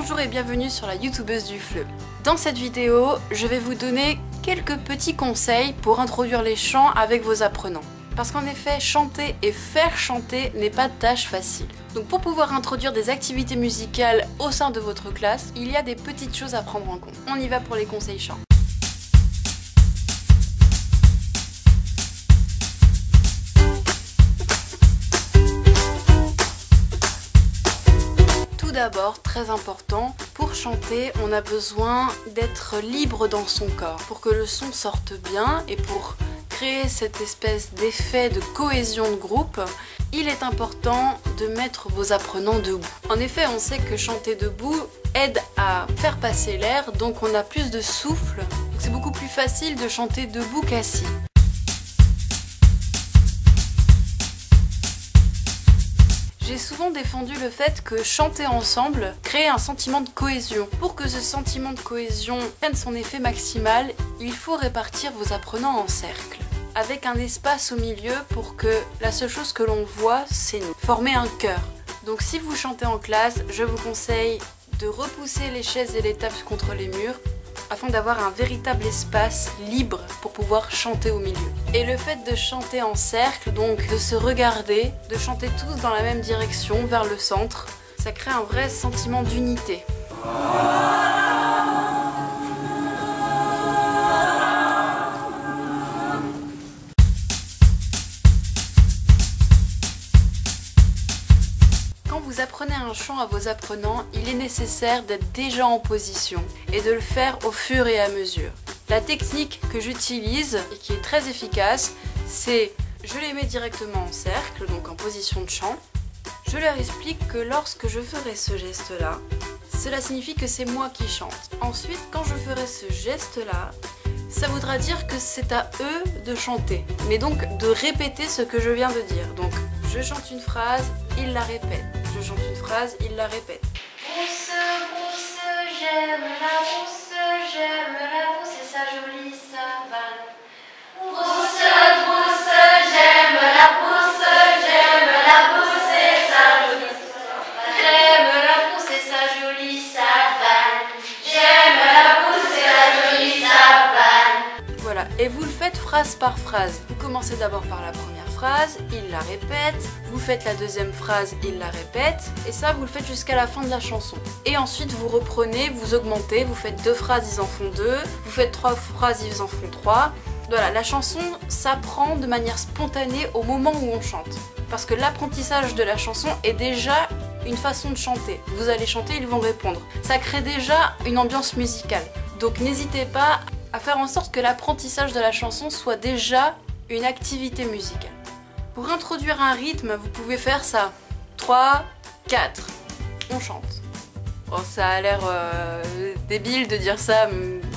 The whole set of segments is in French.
Bonjour et bienvenue sur la youtubeuse du FLE. Dans cette vidéo, je vais vous donner quelques petits conseils pour introduire les chants avec vos apprenants. Parce qu'en effet, chanter et faire chanter n'est pas tâche facile. Donc pour pouvoir introduire des activités musicales au sein de votre classe, il y a des petites choses à prendre en compte. On y va pour les conseils chants. Tout d'abord, très important, pour chanter, on a besoin d'être libre dans son corps pour que le son sorte bien et pour créer cette espèce d'effet de cohésion de groupe, il est important de mettre vos apprenants debout. En effet, on sait que chanter debout aide à faire passer l'air, donc on a plus de souffle. C'est beaucoup plus facile de chanter debout qu'assis. J'ai souvent défendu le fait que chanter ensemble crée un sentiment de cohésion. Pour que ce sentiment de cohésion prenne son effet maximal, il faut répartir vos apprenants en cercles, avec un espace au milieu pour que la seule chose que l'on voit, c'est nous. Former un chœur. Donc si vous chantez en classe, je vous conseille de repousser les chaises et les tables contre les murs afin d'avoir un véritable espace libre pour pouvoir chanter au milieu. Et le fait de chanter en cercle, donc de se regarder, de chanter tous dans la même direction, vers le centre, ça crée un vrai sentiment d'unité. Quand vous apprenez un chant à vos apprenants, il est nécessaire d'être déjà en position et de le faire au fur et à mesure. La technique que j'utilise et qui est très efficace, c'est je les mets directement en cercle, donc en position de chant. Je leur explique que lorsque je ferai ce geste-là, cela signifie que c'est moi qui chante. Ensuite, quand je ferai ce geste-là, ça voudra dire que c'est à eux de chanter, mais donc de répéter ce que je viens de dire. Donc, je chante une phrase, ils la répètent. Je chante une phrase, ils la répètent. Brousse, brousse, j'aime la brousse, et sa jolie savane. Brousse, brousse, j'aime la brousse, et sa jolie savane. J'aime la brousse et sa jolie savane. J'aime la brousse et sa jolie savane. Voilà, et vous le faites phrase par phrase. Vous commencez d'abord par la première phrase, il la répète, vous faites la deuxième phrase, il la répète, et ça vous le faites jusqu'à la fin de la chanson. Et ensuite vous reprenez, vous augmentez, vous faites 2 phrases, ils en font 2, vous faites 3 phrases, ils en font 3. Voilà, la chanson s'apprend de manière spontanée au moment où on chante. Parce que l'apprentissage de la chanson est déjà une façon de chanter. Vous allez chanter, ils vont répondre. Ça crée déjà une ambiance musicale. Donc n'hésitez pas à faire en sorte que l'apprentissage de la chanson soit déjà une activité musicale. Pour introduire un rythme, vous pouvez faire ça. 3, 4, on chante. Bon, ça a l'air débile de dire ça,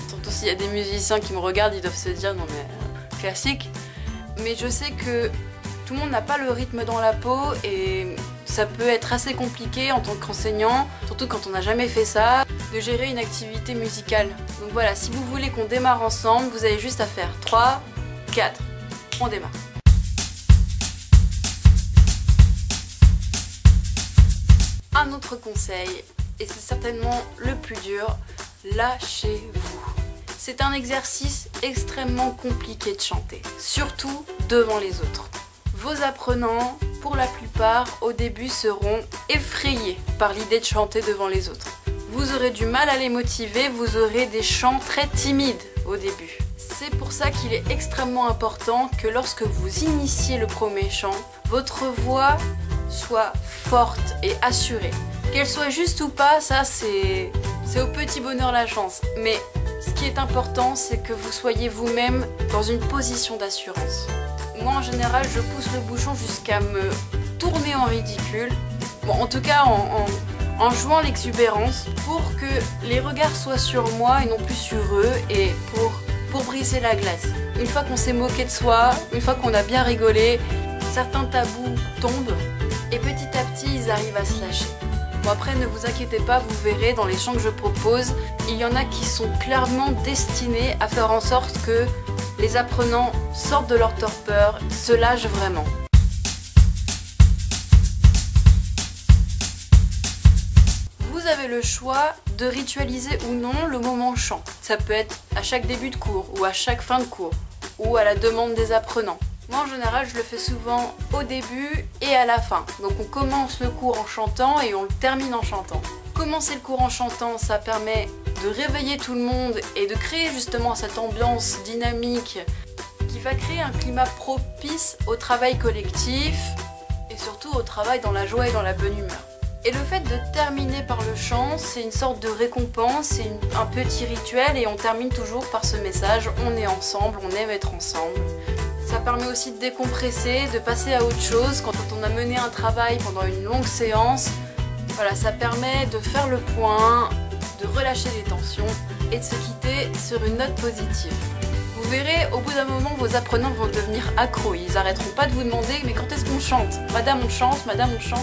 surtout s'il y a des musiciens qui me regardent, ils doivent se dire non mais classique. Mais je sais que tout le monde n'a pas le rythme dans la peau et ça peut être assez compliqué en tant qu'enseignant, surtout quand on n'a jamais fait ça, de gérer une activité musicale. Donc voilà, si vous voulez qu'on démarre ensemble, vous avez juste à faire 3, 4, on démarre. Un autre conseil, et c'est certainement le plus dur, lâchez-vous. C'est un exercice extrêmement compliqué de chanter, surtout devant les autres. Vos apprenants, pour la plupart, au début seront effrayés par l'idée de chanter devant les autres. Vous aurez du mal à les motiver, vous aurez des chants très timides au début. C'est pour ça qu'il est extrêmement important que lorsque vous initiez le premier chant, votre voix soit forte et assurée. Qu'elle soit juste ou pas, ça c'est au petit bonheur la chance. Mais ce qui est important, c'est que vous soyez vous-même dans une position d'assurance. Moi en général, je pousse le bouchon jusqu'à me tourner en ridicule. Bon, en tout cas en jouant l'exubérance pour que les regards soient sur moi et non plus sur eux et pour briser la glace. Une fois qu'on s'est moqué de soi, une fois qu'on a bien rigolé, certains tabous tombent et petit à petit ils arrivent à se lâcher. Bon après ne vous inquiétez pas, vous verrez dans les chants que je propose, il y en a qui sont clairement destinés à faire en sorte que les apprenants sortent de leur torpeur, se lâchent vraiment. Vous avez le choix de ritualiser ou non le moment chant. Ça peut être à chaque début de cours ou à chaque fin de cours ou à la demande des apprenants. Moi en général je le fais souvent au début et à la fin. Donc on commence le cours en chantant et on le termine en chantant. Commencer le cours en chantant, ça permet de réveiller tout le monde et de créer justement cette ambiance dynamique qui va créer un climat propice au travail collectif et surtout au travail dans la joie et dans la bonne humeur. Et le fait de terminer par le chant, c'est une sorte de récompense, c'est un petit rituel et on termine toujours par ce message, on est ensemble, on aime être ensemble. Ça permet aussi de décompresser, de passer à autre chose quand on a mené un travail pendant une longue séance. Voilà, ça permet de faire le point, de relâcher les tensions et de se quitter sur une note positive. Vous verrez, au bout d'un moment, vos apprenants vont devenir accros. Ils n'arrêteront pas de vous demander « mais quand est-ce qu'on chante ? Madame, on chante, madame, on chante ?»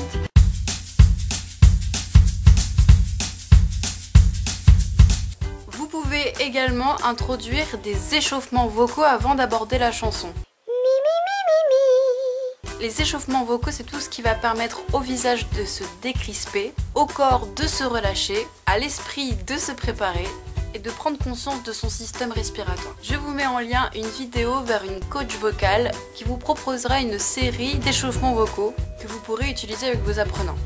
Vous pouvez également introduire des échauffements vocaux avant d'aborder la chanson. Les échauffements vocaux, c'est tout ce qui va permettre au visage de se décrisper, au corps de se relâcher, à l'esprit de se préparer et de prendre conscience de son système respiratoire. Je vous mets en lien une vidéo vers une coach vocale qui vous proposera une série d'échauffements vocaux que vous pourrez utiliser avec vos apprenants.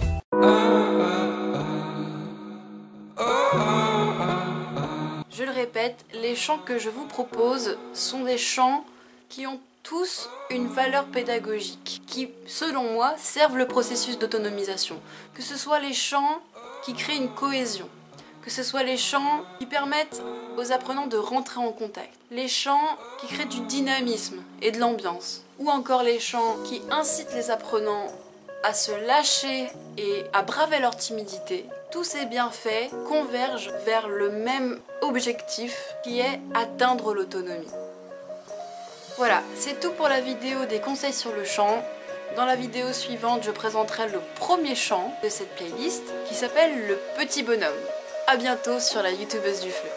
Je le répète, les chants que je vous propose sont des chants qui ont tous une valeur pédagogique, qui, selon moi, servent le processus d'autonomisation. Que ce soit les chants qui créent une cohésion, que ce soit les chants qui permettent aux apprenants de rentrer en contact, les chants qui créent du dynamisme et de l'ambiance, ou encore les chants qui incitent les apprenants à se lâcher et à braver leur timidité. Tous ces bienfaits convergent vers le même objectif qui est atteindre l'autonomie. Voilà, c'est tout pour la vidéo des conseils sur le chant. Dans la vidéo suivante, je présenterai le premier chant de cette playlist qui s'appelle Le Petit Bonhomme. A bientôt sur la YouTubeuse du Fleu.